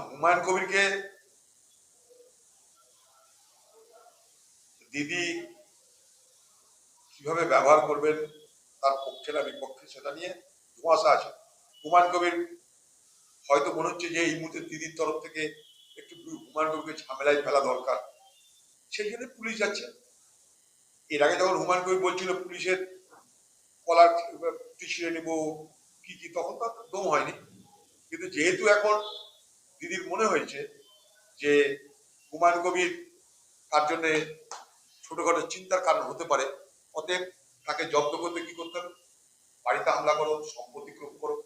হুমায়ুন কবিরকে দিদি কিভাবে ব্যবহার করবেন তার পক্ষে না বিপক্ষে সেটা নিয়ে ধোঁয়াশা আছে। হুমায়ুন কবির হয়তো মনে হচ্ছে যে এই মুহূর্তে দিদির তরফ থেকে একটু হুমায়ুন কবিরকে ঝামেলায় ফেলা দরকার, সেই জন্য পুলিশ যাচ্ছে। এর আগে যখন হুমায়ুন কবির বলছিল পুলিশের কলার ছিঁড়ে নেবো কি কি, তখন তার দম হয়নি। কিন্তু যেহেতু এখন দিদির মনে হয়েছে যে হুমায়ুন কবির তার জন্য ছোটখাটো চিন্তার কারণ হতে পারে, অতএব তাকে জব্দ করতে কি করতে হবে, বাড়িতে হামলা করো, সম্পত্তি ক্রোধ করো,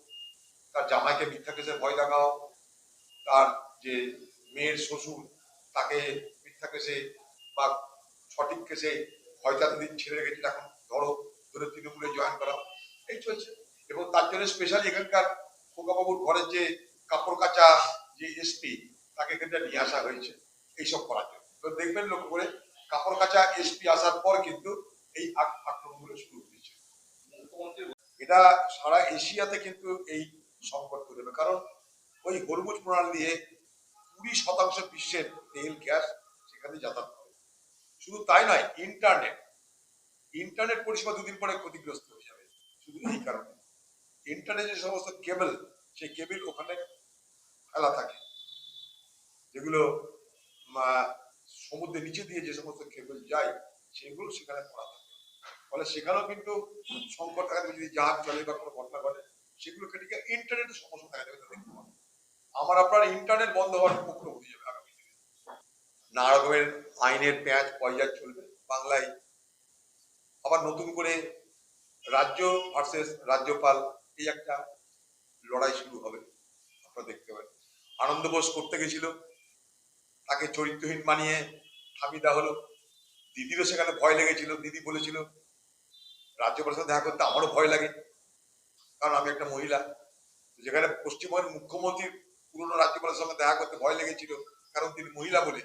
তার জামাইকে মিথ্যা কেসের ভয় দেখাও, তার যে মেয়ের শ্বশুর তাকে মিথ্যা কেসে বা সঠিক কেসে হয়তো দিন ছেড়ে রেখেছিল, এখন ধরো ধরে তৃণমূলে জয়েন করা, এই চলছে। এবং তার জন্য স্পেশালি এখানকার খোকাবাবুর ঘরের যে কাপড় কাচা যে এসপি, তাকে এখানটা নিয়ে আসা হয়েছে এইসব করার জন্য। তো দেখবেন লক্ষ্য করে কাপড় কাচা এসপি আসার পর কিন্তু এই আক্রমণগুলো শুরু হয়েছে। এটা সারা এশিয়াতে কিন্তু এই সংকট তৈরি হবে, কারণ ওই হরমুজ প্রণালী দিয়ে 20% বিশ্বের তেল গ্যাস সেখানে যাতায়াত করে। শুধু তাই নয়, ইন্টারনেট পরিষেবা দুদিন পরে ক্ষতিগ্রস্ত হয়ে যাবে শুধু এই কারণে। ইন্টারনেটের যে সমস্ত কেবল, সেই কেবল ওখানে ফেলা থাকে, যেগুলো সমুদ্রের নিচে দিয়ে যে সমস্ত কেবল যায় সেগুলো সেখানে পড়া থাকে। ফলে সেখানেও কিন্তু সংকট দেখা দেবে, যদি জাহাজ চলে বা কোনো ঘটনা ঘটে সেগুলো কেটে গিয়ে ইন্টারনেটের সমস্যা দেখা দেবে। আমার আপনার ইন্টারনেট বন্ধ হওয়ার পক্ষ হয়ে যাবে আগামী দিনে। নানা রকমের আইনের পেঁয়াজ পয়জা চলবে বাংলায়। আবার নতুন করে রাজ্য ভার্সেস রাজ্যপাল, এই একটা লড়াই শুরু হবে। আপনারা দেখতে পাবেন আনন্দ বোস করতে গেছিল, তাকে চরিত্রহীন বানিয়ে থামিয়ে দেওয়া হলো। দিদিরও সেখানে ভয় লেগেছিল, দিদি বলেছিল রাজ্যপালের সাথে দেখা করতে আমারও ভয় লাগে, কারণ আমি একটা মহিলা। যেখানে পশ্চিমবঙ্গের মুখ্যমন্ত্রীর পুরনো রাজ্যপালের সঙ্গে দেখা করতে ভয় লেগেছিল কারণ তিনি মহিলা বলে,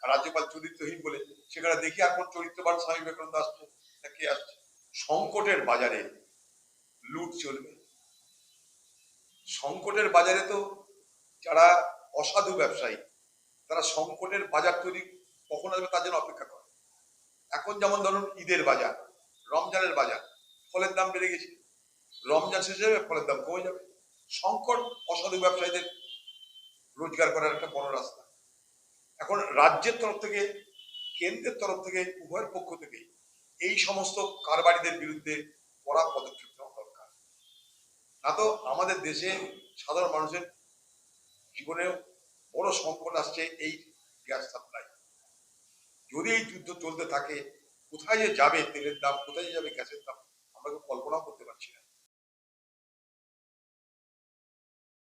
আর রাজ্যপাল চরিত্রহীন বলে, সেখানে দেখি আর কোন চরিত্রবান স্বামী বিবেকানন্দ আসছে না কে আসছে। সংকটের বাজারে লুট চলবে। সংকটের বাজারে তো যারা অসাধু ব্যবসায়ী, তারা সংকটের বাজার তৈরি কখন আসবে তার জন্য অপেক্ষা করে। এখন যেমন ধরুন ঈদের বাজার, রমজানের বাজার, ফলের দাম বেড়ে গেছে, রমজান শেষ যাবে ফলের দাম কমে যাবে। সংকট অসাধু ব্যবসায়ীদের রোজগার করার একটা বড় রাস্তা। এখন রাজ্যের তরফ থেকে, কেন্দ্রের তরফ থেকে, উভয়ের পক্ষ থেকে এই সমস্ত কারবারিদের বিরুদ্ধে কড়া পদক্ষেপ নেওয়া দরকার। না তো আমাদের দেশে সাধারণ মানুষের জীবনে বড় সংকট আসছে এই গ্যাস সাপ্লাই। যদি এই যুদ্ধ চলতে থাকে, কোথায় যে যাবে তেলের দাম, কোথায় যাবে গ্যাসের দাম, আমরা কল্পনাও করতে পারছি না।